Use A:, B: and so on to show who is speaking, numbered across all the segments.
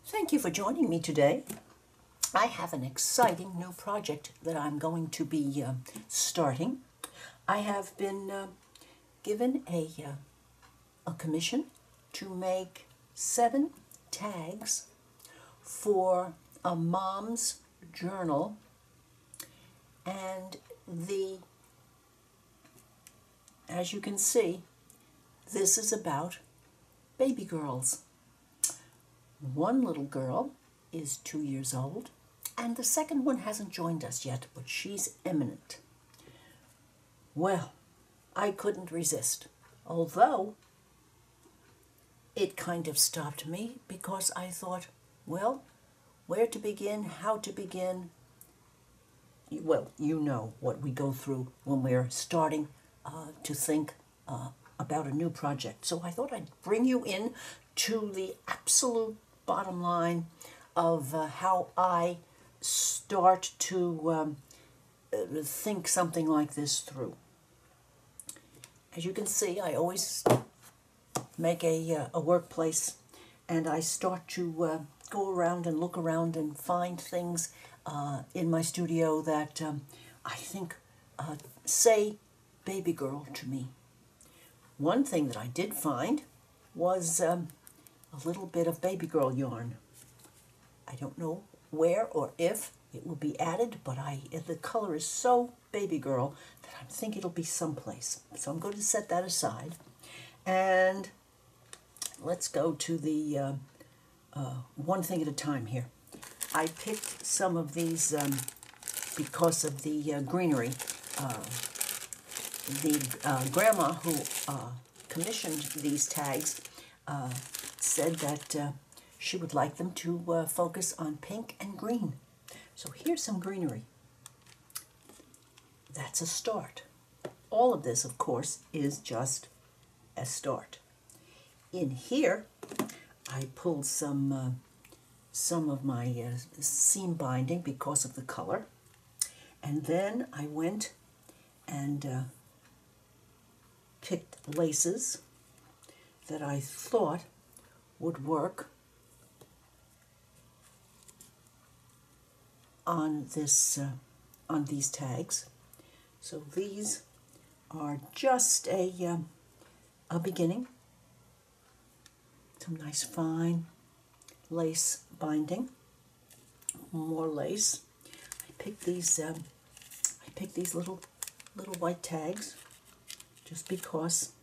A: Thank you for joining me today. I have an exciting new project that I'm going to be starting. I have been given a commission to make 7 tags for a mom's journal, and as you can see, this is about baby girls. One little girl is 2 years old, and the second one hasn't joined us yet, but she's imminent. Well, I couldn't resist, although it kind of stopped me because I thought, well, where to begin, how to begin. Well, you know what we go through when we're starting to think about a new project. So I thought I'd bring you in to the absolute bottom line of how I start to think something like this through. As you can see, I always make a workplace, and I start to go around and look around and find things in my studio that I think say baby girl to me. One thing that I did find was a little bit of baby girl yarn. I don't know where or if it will be added, but the color is so baby girl that I think it'll be someplace. So I'm going to set that aside, and let's go to the one thing at a time here. I picked some of these because of the greenery. The grandma who commissioned these tags said that she would like them to focus on pink and green. So here's some greenery. That's a start. All of this, of course, is just a start. In here, I pulled some of my seam binding because of the color, and then I went and picked laces that I thought would work on these tags. So these are just a beginning. Some nice fine lace binding. More lace. I picked these little white tags just because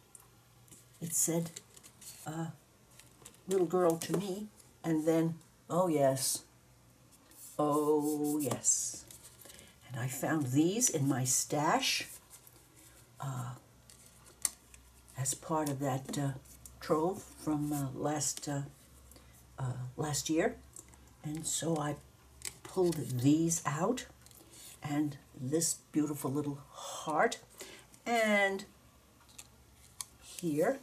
A: it said little girl to me, and then oh yes, and I found these in my stash as part of that trove from last year, and so I pulled these out, and this beautiful little heart, and here,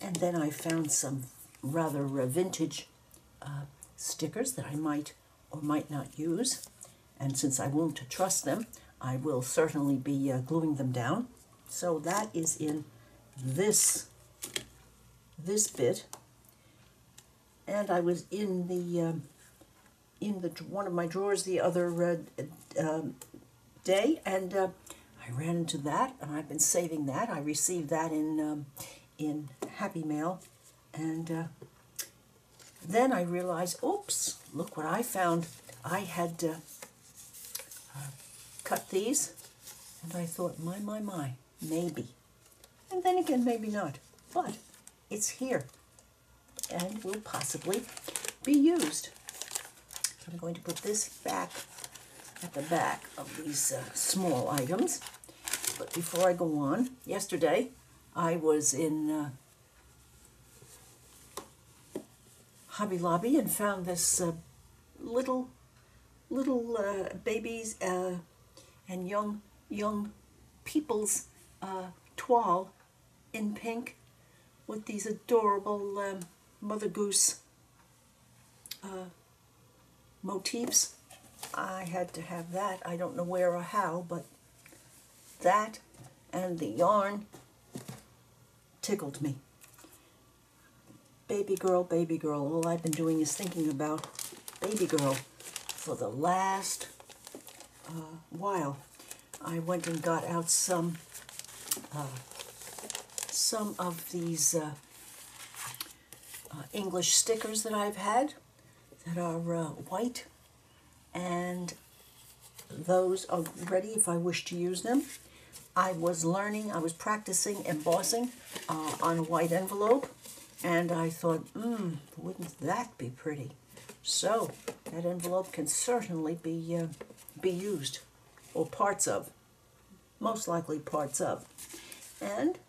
A: and then I found some rather vintage stickers that I might or might not use, and since I won't trust them, I will certainly be gluing them down. So that is in this bit, and I was in the one of my drawers the other day, and I ran into that, and I've been saving that. I received that in Happy Mail, and then I realized, oops, look what I found. I had cut these, and I thought, my, maybe. And then again, maybe not. But it's here, and will possibly be used. So I'm going to put this back at the back of these small items. But before I go on, yesterday I was in Hobby Lobby and found this little babies and young people's toile in pink with these adorable Mother Goose motifs. I had to have that. I don't know where or how, but that and the yarn tickled me. baby girl. All I've been doing is thinking about baby girl for the last while. I went and got out some of these English stickers that I've had that are white, and those are ready if I wish to use them. I was practicing embossing on a white envelope, and I thought, wouldn't that be pretty? So that envelope can certainly be used, or parts of, most likely parts of. And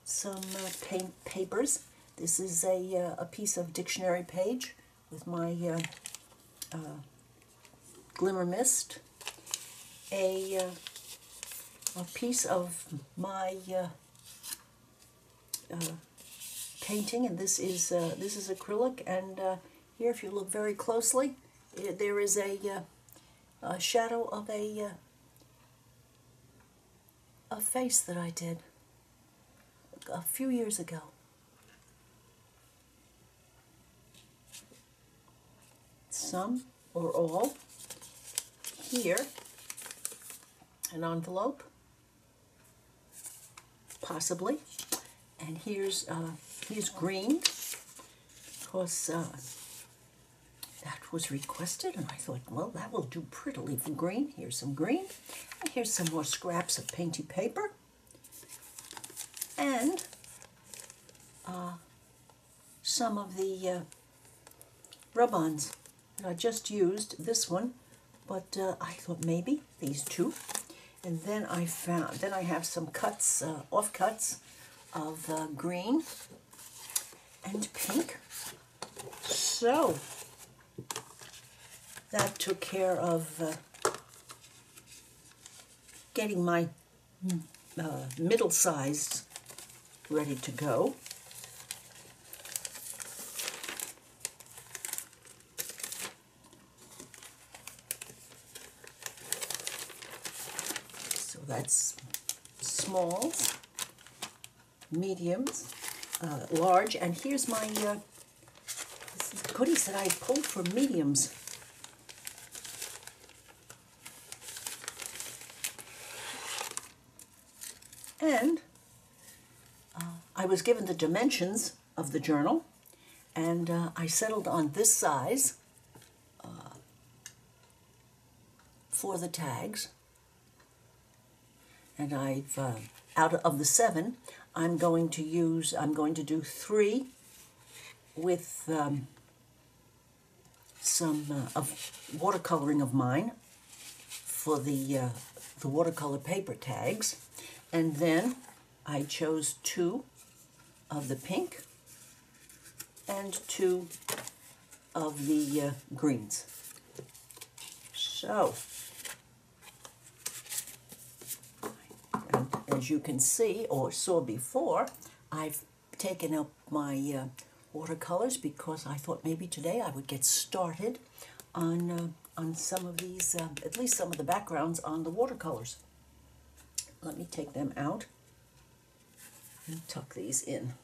A: some papers. This is a piece of dictionary page with my glimmer mist. A piece of my painting, and this is acrylic. And here, if you look very closely, there is a shadow of a face that I did a few years ago. Some or all. Here, an envelope, possibly, and here's green, because that was requested, and I thought, well, that will do prettily for green. Here's some green, and here's some more scraps of painty paper, and some of the rub-ons that I just used. This one, but I thought maybe these two. And then I have some cuts, offcuts of green and pink. So that took care of getting my middle-sized ready to go. That's smalls, mediums, large, and here's my this is goodies that I pulled for mediums. And I was given the dimensions of the journal, and I settled on this size for the tags. And I've, out of the 7, I'm going to do 3 with some of watercoloring of mine for the watercolor paper tags. And then I chose 2 of the pink and 2 of the greens. So, as you can see, or saw before, I've taken up my watercolors because I thought maybe today I would get started on some of these, at least some of the backgrounds on the watercolors. Let me take them out and tuck these in.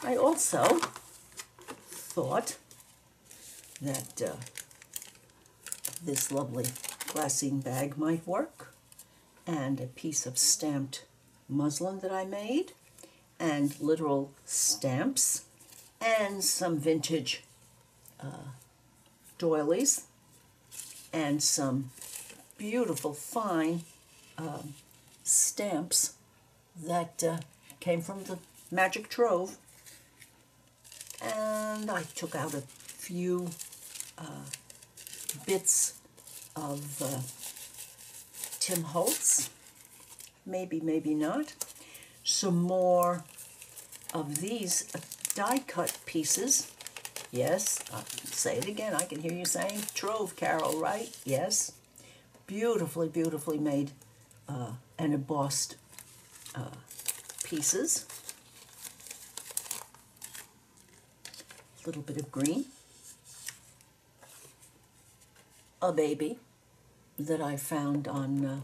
A: I also thought that this lovely glassine bag might work, and a piece of stamped muslin that I made, and literal stamps, and some vintage doilies, and some beautiful fine stamps that came from the Magic Trove. And I took out a few bits of Tim Holtz, maybe not. Some more of these die-cut pieces. Yes, I'll say it again, I can hear you saying Trove, Carol, right? Yes. Beautifully, beautifully made and embossed pieces. A little bit of green. A baby that I found on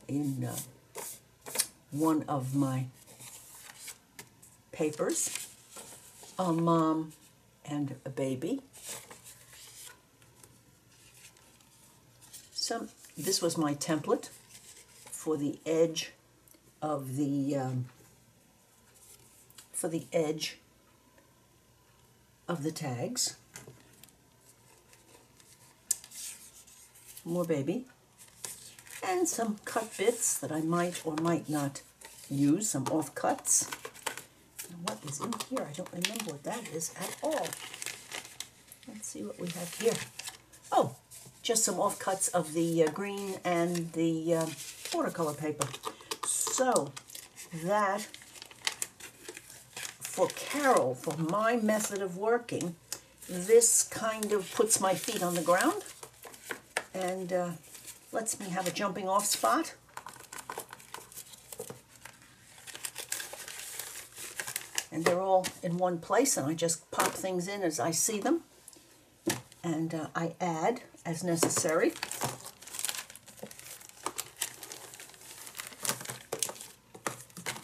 A: in one of my papers, a mom and a baby. This was my template for the edge of the tags. More baby, and some cut bits that I might or might not use, some offcuts. And what is in here? I don't remember what that is at all. Let's see what we have here. Oh, just some offcuts of the green and the watercolor paper. So that, for Carol, for my method of working, this kind of puts my feet on the ground and lets me have a jumping off spot. And they're all in one place, and I just pop things in as I see them. And I add as necessary.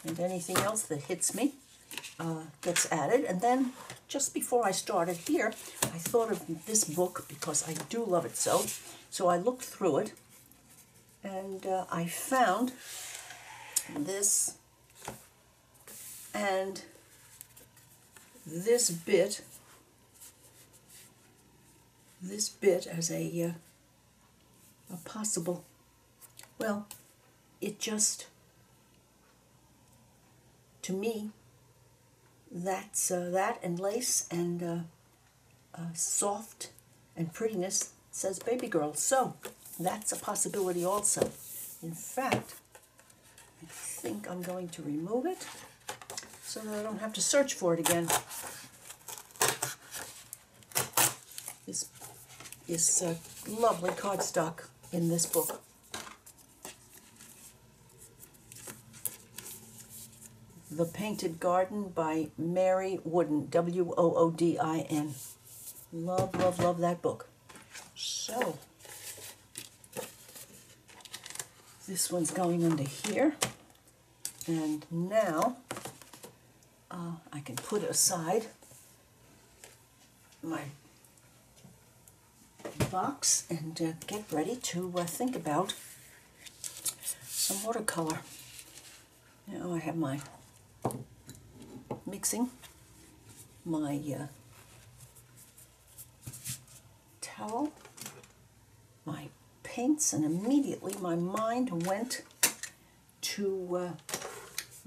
A: And anything else that hits me gets added. And then, just before I started here, I thought of this book because I do love it so. So I looked through it, and I found this and this bit as a possible, well, it just, to me, that's that and lace and soft and prettiness says baby girl. So that's a possibility also. In fact, I think I'm going to remove it so that I don't have to search for it again. This lovely cardstock in this book. The Painted Garden by Mary Woodin, W-O-O-D-I-N. Love, love, love that book. So, this one's going under here. And now, I can put aside my box and get ready to think about some watercolor. Now I have my mixing, my towel, my paints, and immediately my mind went to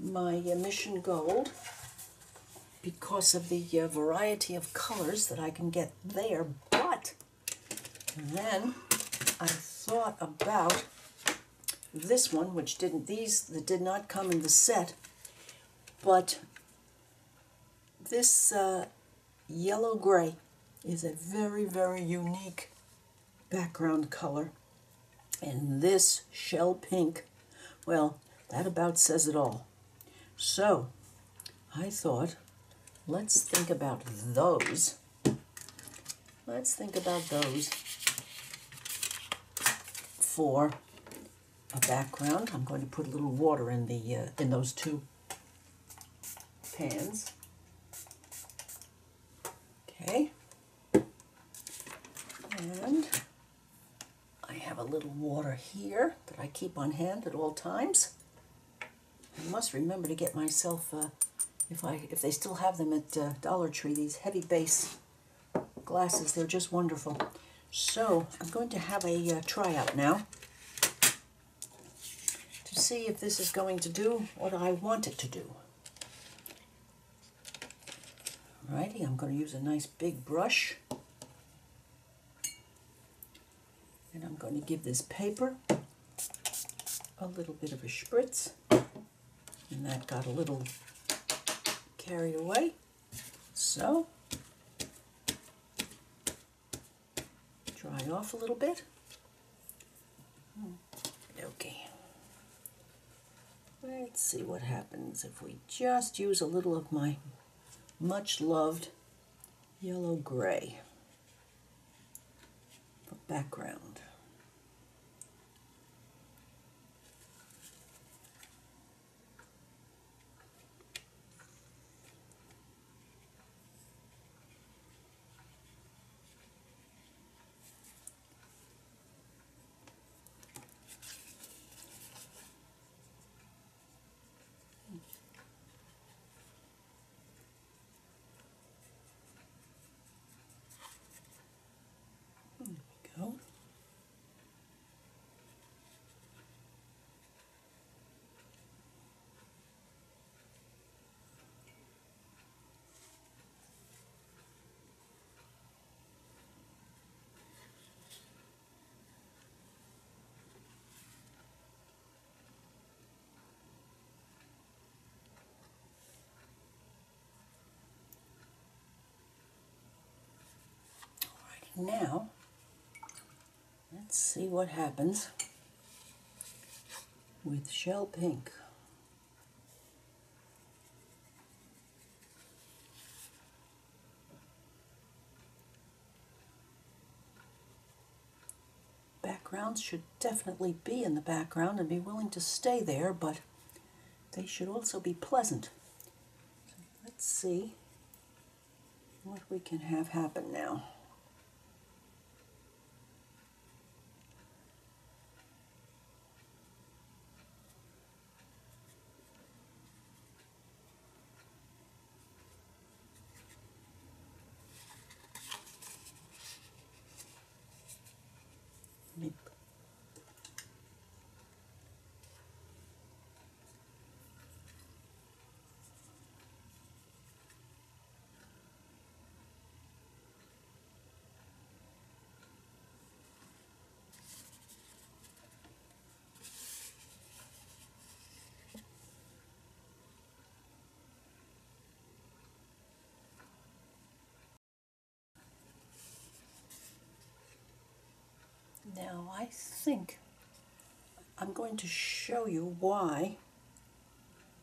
A: my Mission Gold because of the variety of colors that I can get there. But then I thought about this one, which that did not come in the set, but this yellow gray is a very, very unique background color. And this shell pink, well, that about says it all. So I thought, let's think about those. Let's think about those for a background. I'm going to put a little water in the in those two pans. Okay. And I have a little water here that I keep on hand at all times. I must remember to get myself, if they still have them at Dollar Tree, these heavy base glasses. They're just wonderful. So I'm going to have a tryout now to see if this is going to do what I want it to do. Alrighty, I'm going to use a nice big brush. And I'm going to give this paper a little bit of a spritz. And that got a little carried away. So, dry off a little bit. Okay. Let's see what happens if we just use a little of my much loved yellow gray for background. Now, let's see what happens with shell pink. Backgrounds should definitely be in the background and be willing to stay there, but they should also be pleasant. So let's see what we can have happen now. Now I think I'm going to show you why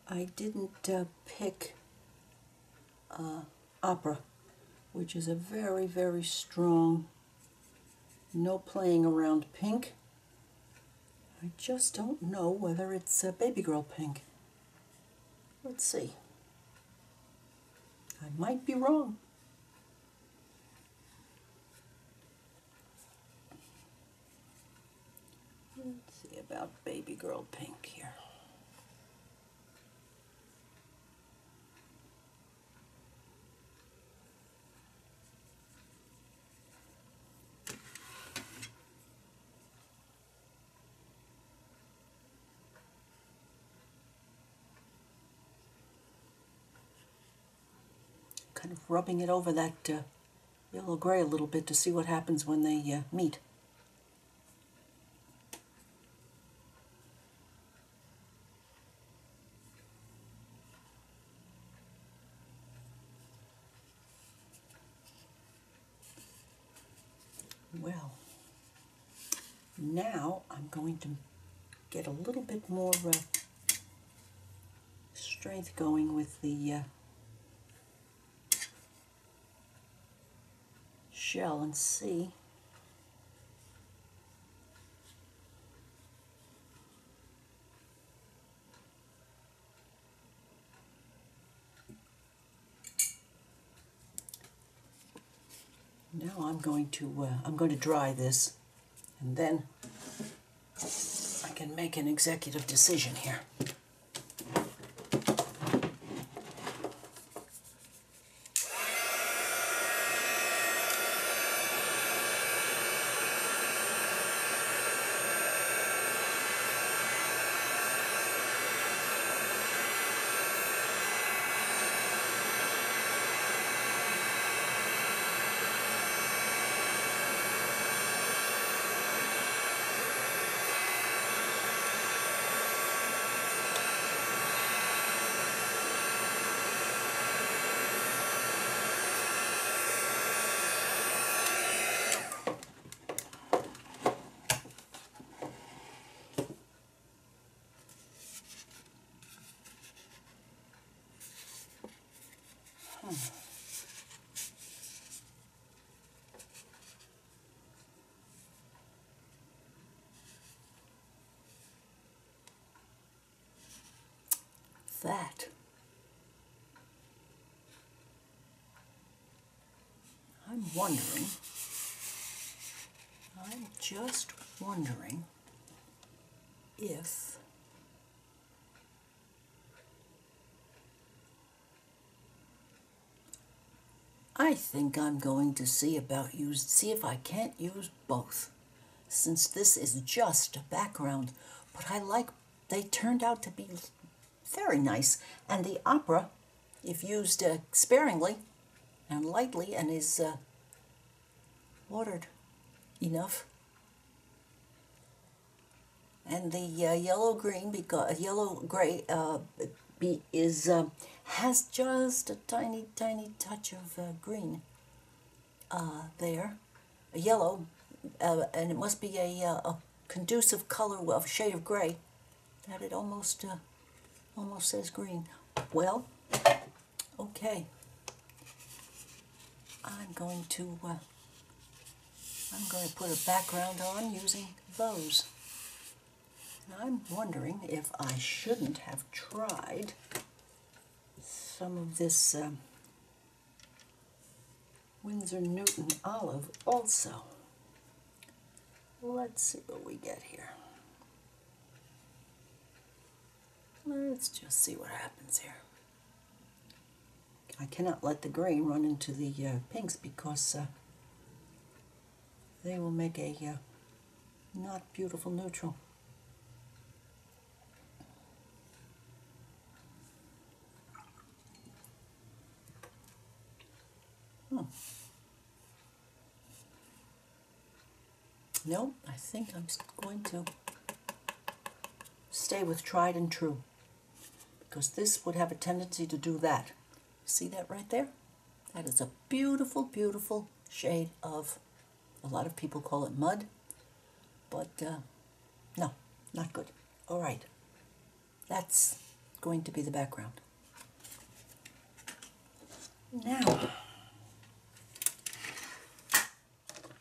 A: I didn't pick Opera, which is a very, very strong, no playing around pink. I just don't know whether it's a baby girl pink. Let's see. I might be wrong. Let's see about baby girl pink here. Kind of rubbing it over that yellow gray a little bit to see what happens when they meet. Well, now I'm going to get a little bit more strength going with the shell and see. Now I'm going to dry this, and then I can make an executive decision here. That I'm just wondering if I think I'm going to see if I can't use both, since this is just a background, but they turned out to be very nice, and the opera, if used sparingly and lightly and is watered enough, and the yellow-green, because yellow-gray has just a tiny, tiny touch of green there. a yellow, and it must be a conducive color of shade of gray, that it almost says green. Well, okay. I'm going to put a background on using those. And I'm wondering if I shouldn't have tried some of this Winsor Newton olive also. Let's see what we get here. Let's just see what happens here. I cannot let the green run into the pinks because they will make a not beautiful neutral. No, I think I'm going to stay with tried and true, because this would have a tendency to do that. See that right there? That is a beautiful, beautiful shade of, a lot of people call it mud, but no, not good. All right, that's going to be the background. Now,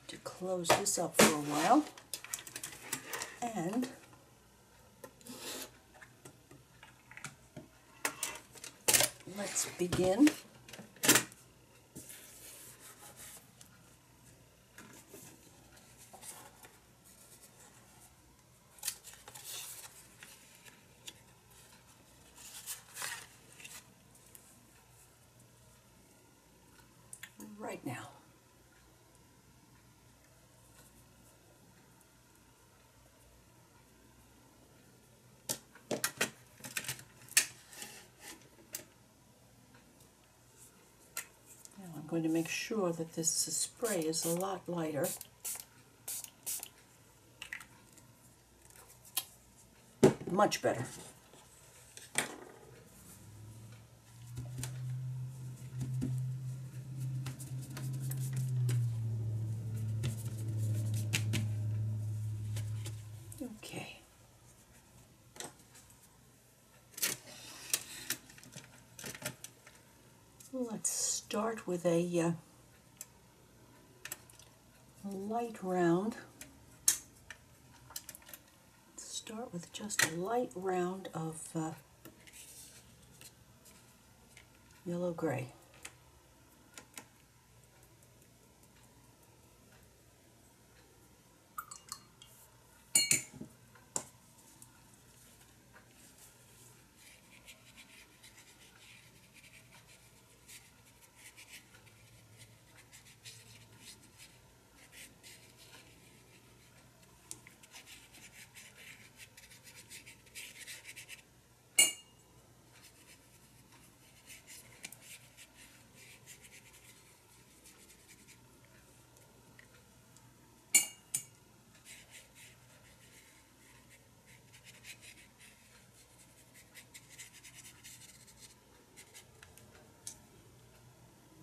A: to close this up for a while, and let's begin. Right now. Now I'm going to make sure that this spray is a lot lighter. Much better. Okay. Let's start with a light round. Start with just a light round of yellow-gray.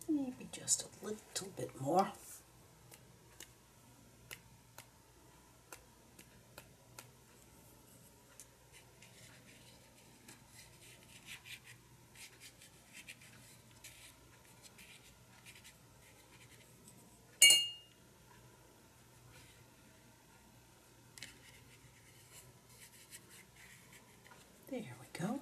A: Maybe just a little bit more. There we go.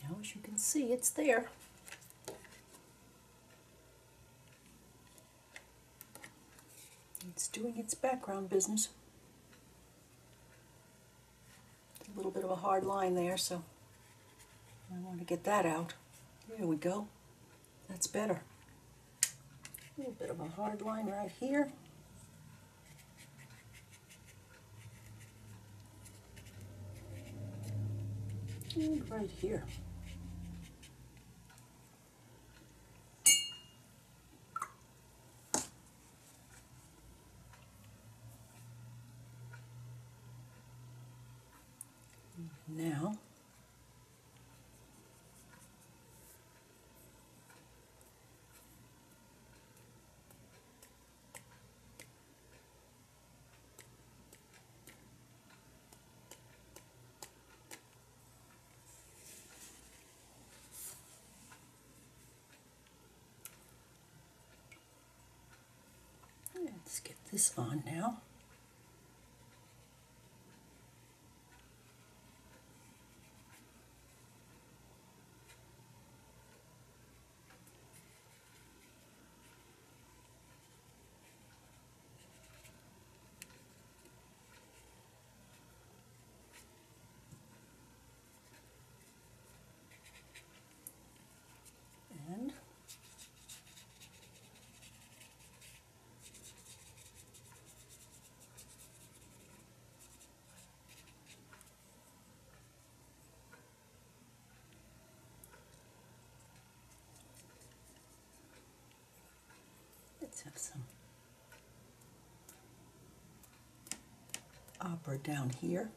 A: Now, as you can see, it's there. It's doing its background business. It's a little bit of a hard line there, so I want to get that out. There we go. That's better. A little bit of a hard line right here. And right here. Let's get this on now. And let's have some opera down here.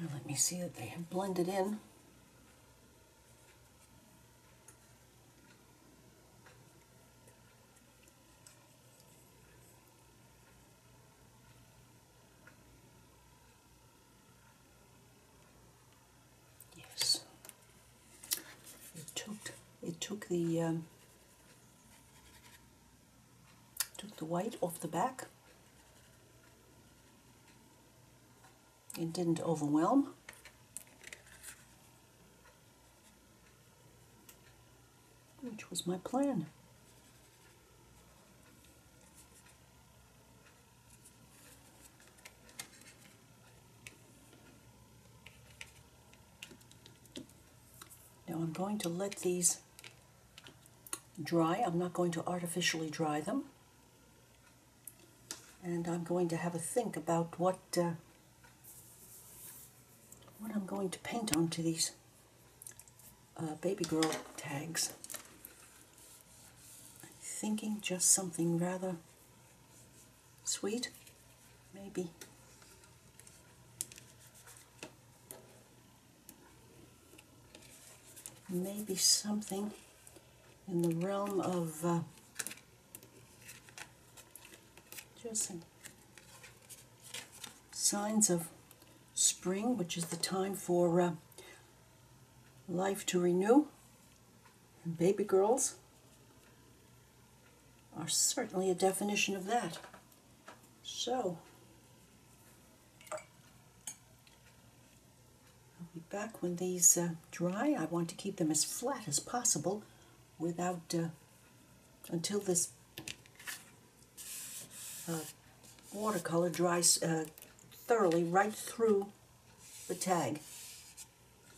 A: Now let me see that they have blended in. Yes, it took the white off the back. It didn't overwhelm. Which was my plan. Now I'm going to let these dry. I'm not going to artificially dry them. And I'm going to have a think about what I'm going to paint onto these baby girl tags. I'm thinking just something rather sweet, maybe. Maybe something in the realm of just some signs of spring, which is the time for life to renew. And baby girls are certainly a definition of that. So, I'll be back when these dry. I want to keep them as flat as possible without, until this watercolor dries thoroughly right through the tag.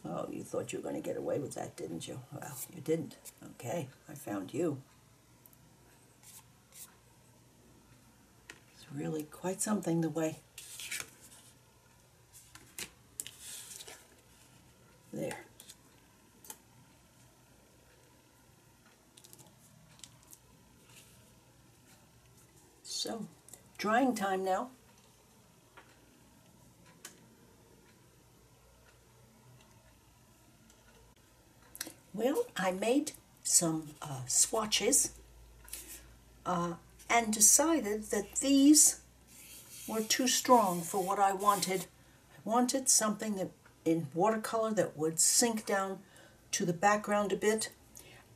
A: Oh, you thought you were going to get away with that, didn't you? Well, you didn't. Okay, I found you. It's really quite something the way. There. So, drying time now. Well, I made some swatches and decided that these were too strong for what I wanted. I wanted something that in watercolor that would sink down to the background a bit,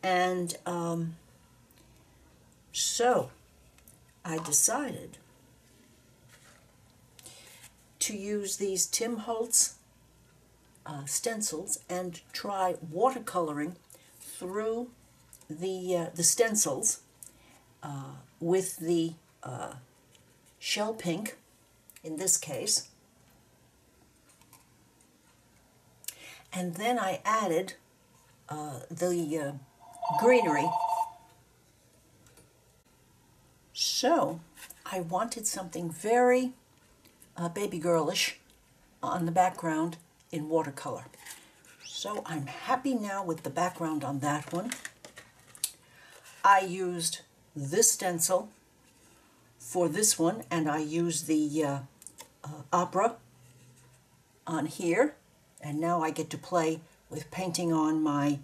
A: and so I decided to use these Tim Holtz stencils and try watercoloring through the stencils with the shell pink in this case, and then I added the greenery. So I wanted something very baby girlish on the background in watercolor. So I'm happy now with the background on that one. I used this stencil for this one, and I use the opera on here, and now I get to play with painting on my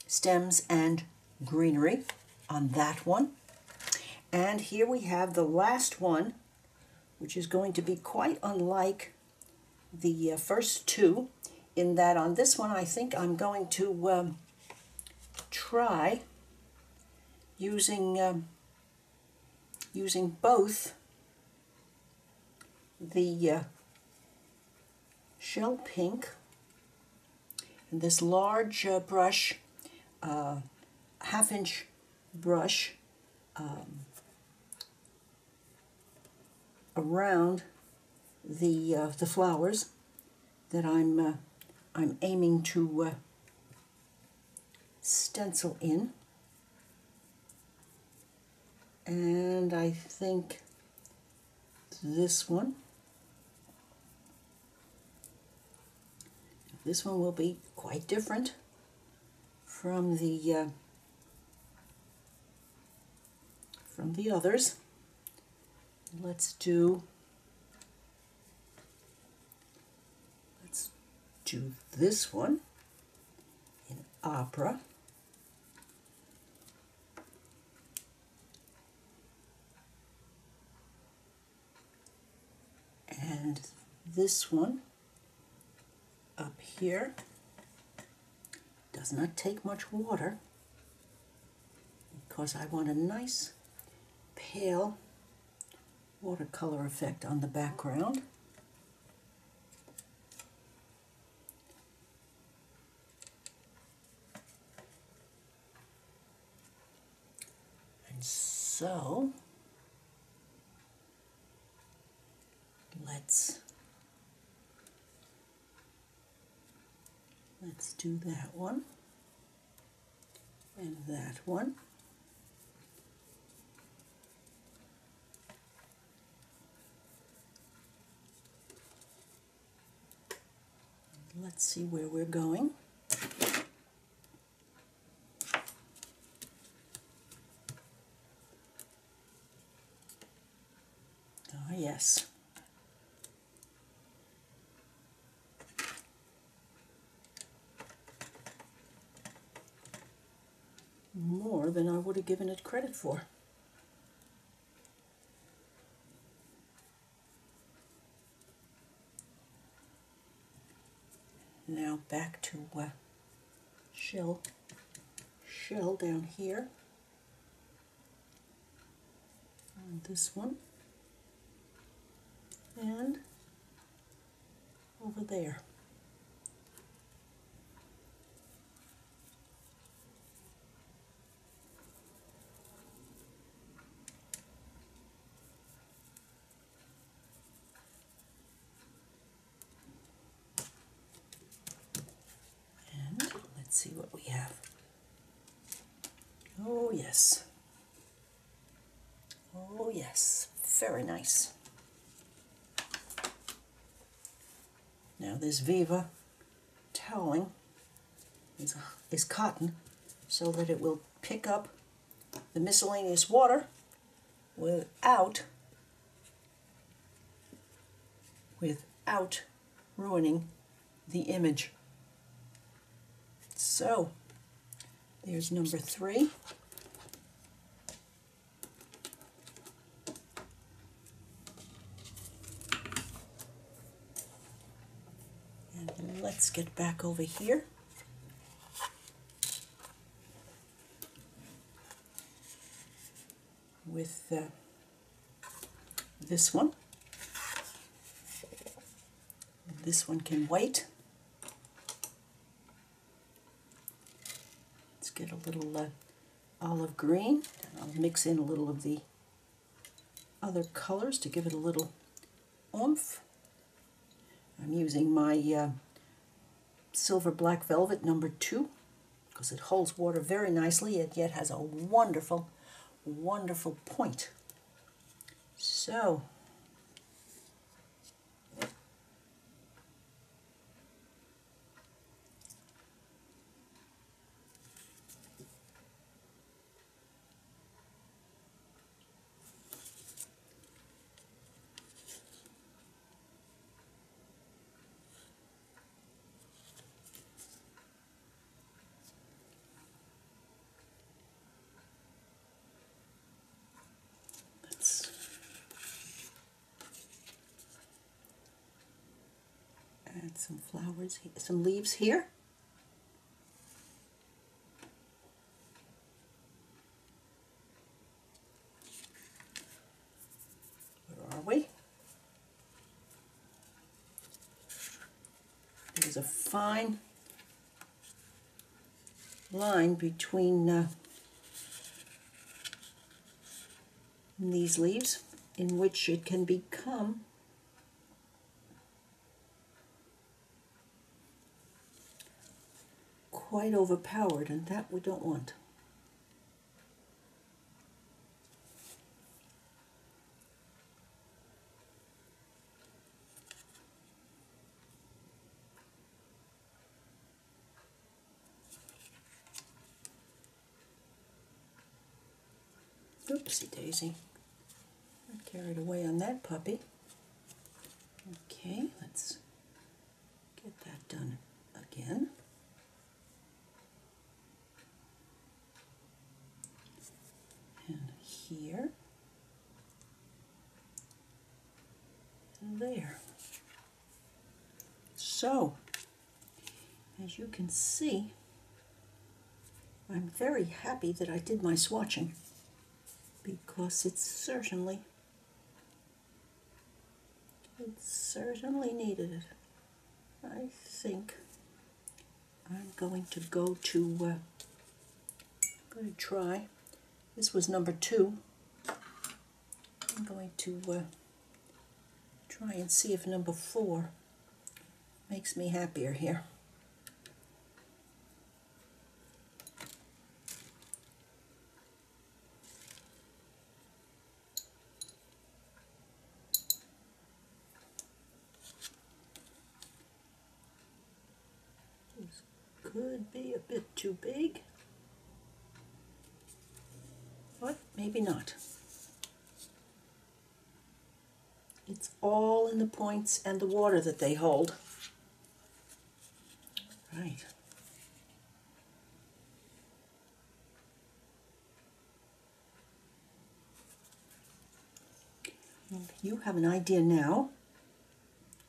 A: stems and greenery on that one. And here we have the last one, which is going to be quite unlike the first two, in that on this one I think I'm going to try using using both the shell pink and this large brush, half-inch brush, around the flowers that I'm aiming to stencil in. And I think this one will be quite different from the others. Let's do this one in opera. And this one up here does not take much water because I want a nice pale watercolor effect on the background. And so let's do that one and that one. Let's see where we're going. Ah, yes. More than I would have given it credit for. Now back to shell down here on this one and over there. Let's see what we have. Oh yes. Oh yes. Very nice. Now this Viva toweling is cotton so that it will pick up the miscellaneous water without ruining the image. So, there's number 3. And let's get back over here. With this one. This one can wait. Get a little olive green, and I'll mix in a little of the other colors to give it a little oomph. I'm using my Silver Black Velvet number 2 because it holds water very nicely, and yet has a wonderful, wonderful point. So Add some flowers, some leaves here. Where are we? There's a fine line between these leaves in which it can become quite overpowered, and that we don't want. Oopsie daisy. I carried away on that puppy. Okay, let's get that done again. And here. And there. So, as you can see, I'm very happy that I did my swatching, because it certainly needed it. I think I'm going to go to try. This was number 2. I'm going to try and see if number 4 makes me happier here. This could be a bit too big, but maybe not. It's all in the points and the water that they hold. Right. Well, you have an idea now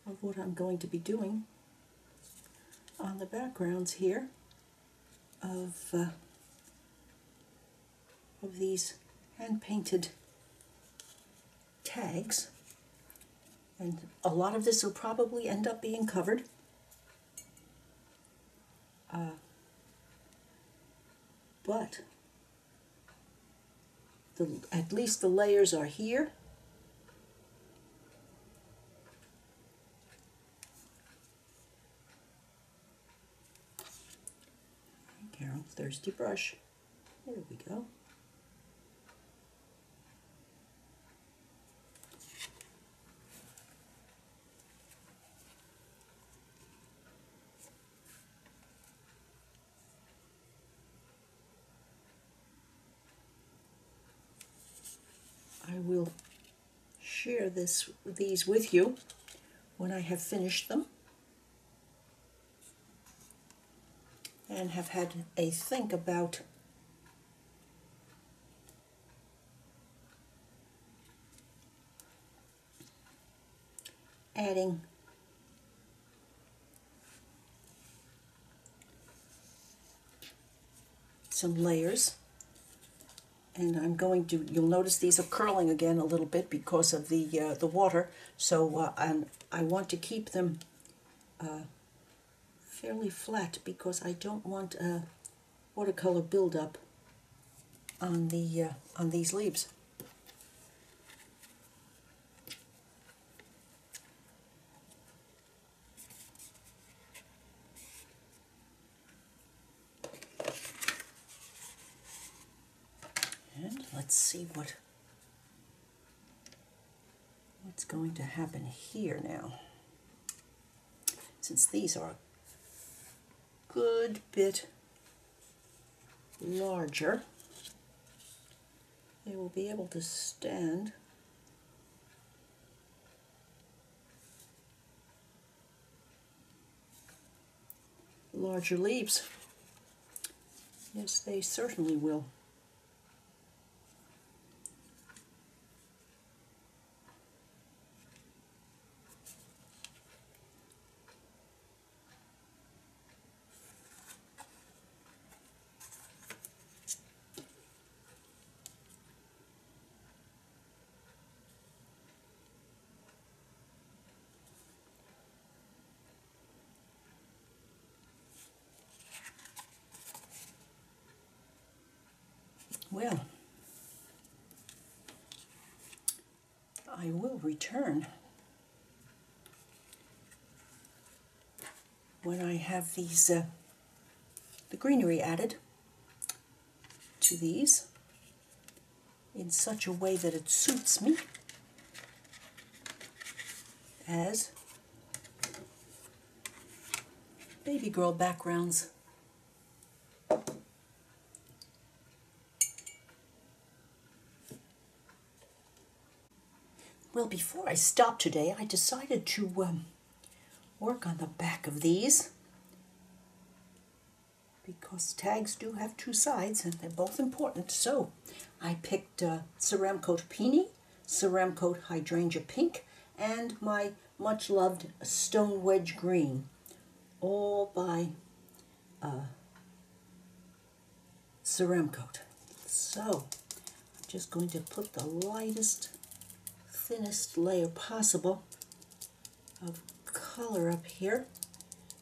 A: of what I'm going to be doing on the backgrounds here of these hand-painted tags. And a lot of this will probably end up being covered. But at least the layers are here. Carol, thirsty brush. There we go. I will share these with you when I have finished them and have had a think about adding some layers. And I'm going to, you'll notice these are curling again a little bit because of the water, so I want to keep them fairly flat because I don't want a watercolor buildup on these leaves. And let's see what's going to happen here now. Since these are a good bit larger, they will be able to stand larger leaves. Yes, they certainly will. Well, I will return when I have these the greenery added to these in such a way that it suits me as baby girl backgrounds. Well, before I stop today, I decided to work on the back of these because tags do have two sides and they're both important. So I picked Ceramcoat Peony, Ceramcoat Hydrangea Pink, and my much loved Stone Wedge Green, all by Ceramcoat. So I'm just going to put the lightest, thinnest layer possible of color up here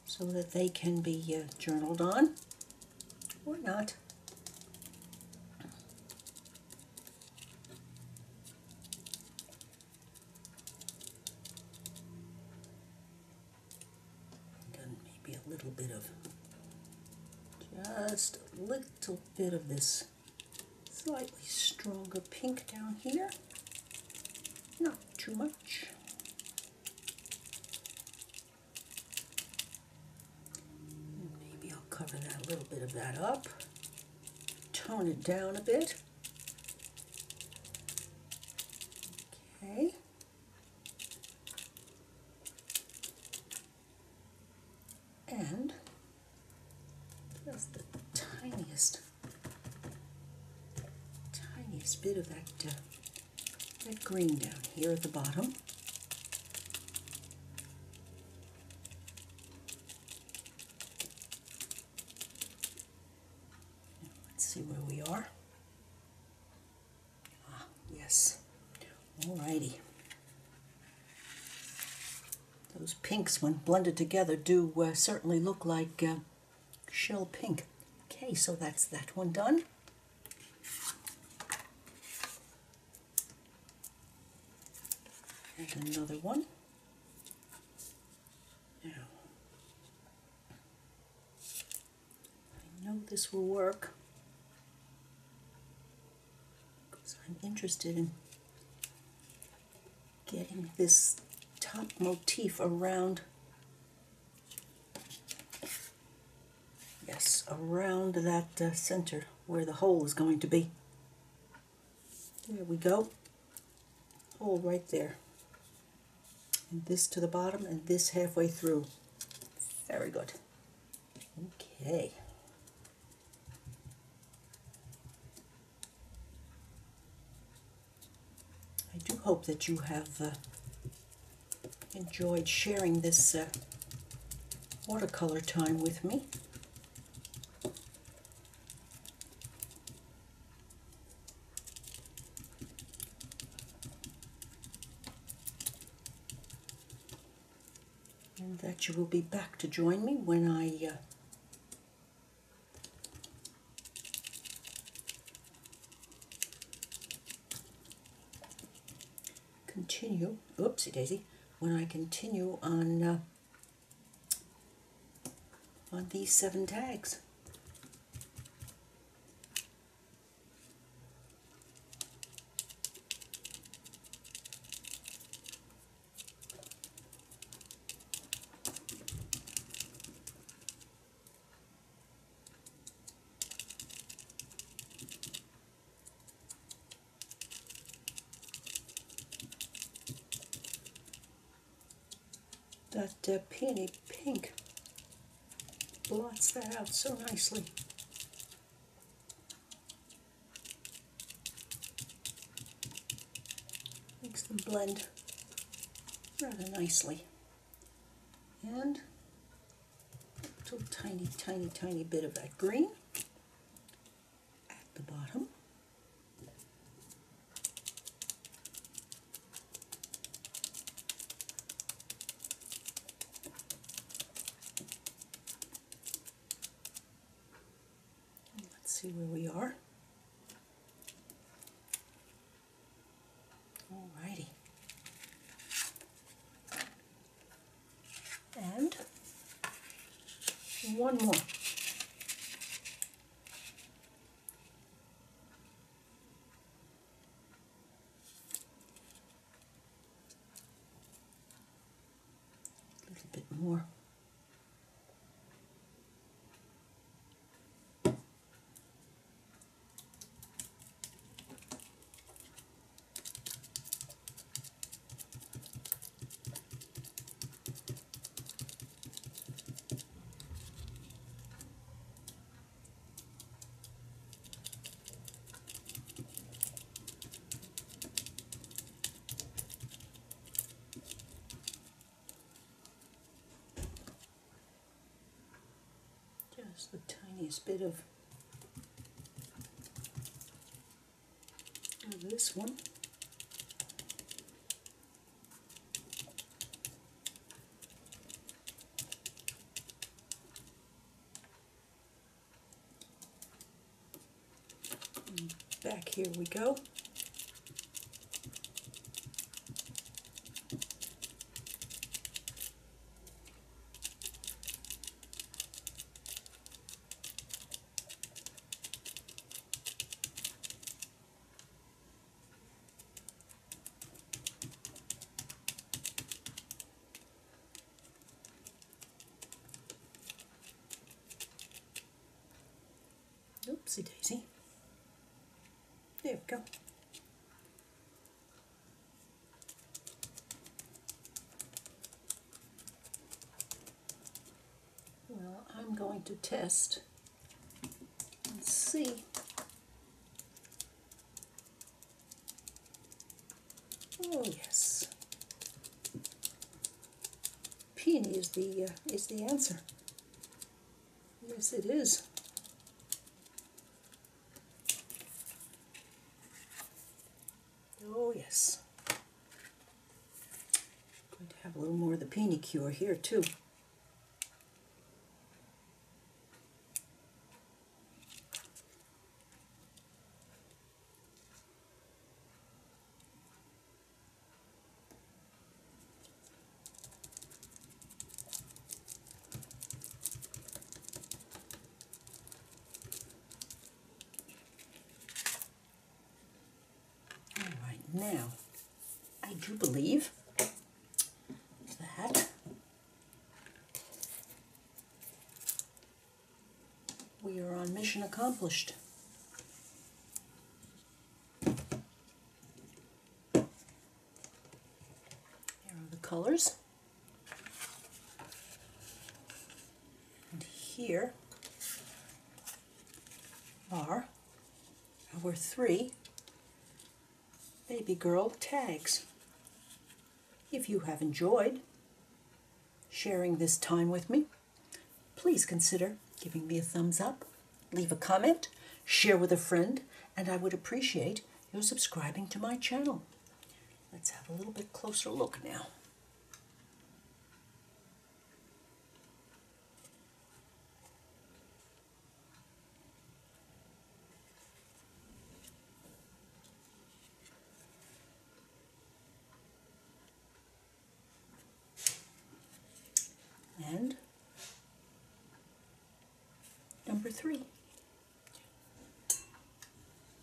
A: so that they can be journaled on or not. Done maybe a little bit of, just a little bit of this slightly stronger pink down here. Not too much. Maybe I'll cover that, a little bit of that up. Tone it down a bit. Okay. And just the tiniest bit of that green down here at the bottom. Let's see where we are. Ah, yes. Alrighty. Those pinks, when blended together, do certainly look like shell pink. Okay, so that's that one done. And another one. Now, I know this will work because I'm interested in getting this top motif around, yes, around that center where the hole is going to be. There we go. Hole right there. And this to the bottom and this halfway through. Very good. Okay. I do hope that you have enjoyed sharing this watercolor time with me. And that you will be back to join me when I continue, oopsie daisy, when I continue on these 7 tags. That peony pink blots that out so nicely. Makes them blend rather nicely. And a little tiny bit of that green at the bottom. See where we are. One more. A little bit more. Just the tiniest bit of this one. And back here we go. Oopsie daisy. There we go. Well, I'm going to test and see. Oh yes, peony is the answer. Yes, it is. Oh yes. Going to have a little more of the peony cure here too. Now, I do believe that we are on mission accomplished. Here are the colors. And here are our 3 baby girl tags. If you have enjoyed sharing this time with me, please consider giving me a thumbs up, leave a comment, share with a friend, and I would appreciate your subscribing to my channel. Let's have a little bit closer look now. And number 3.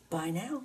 A: Bye now.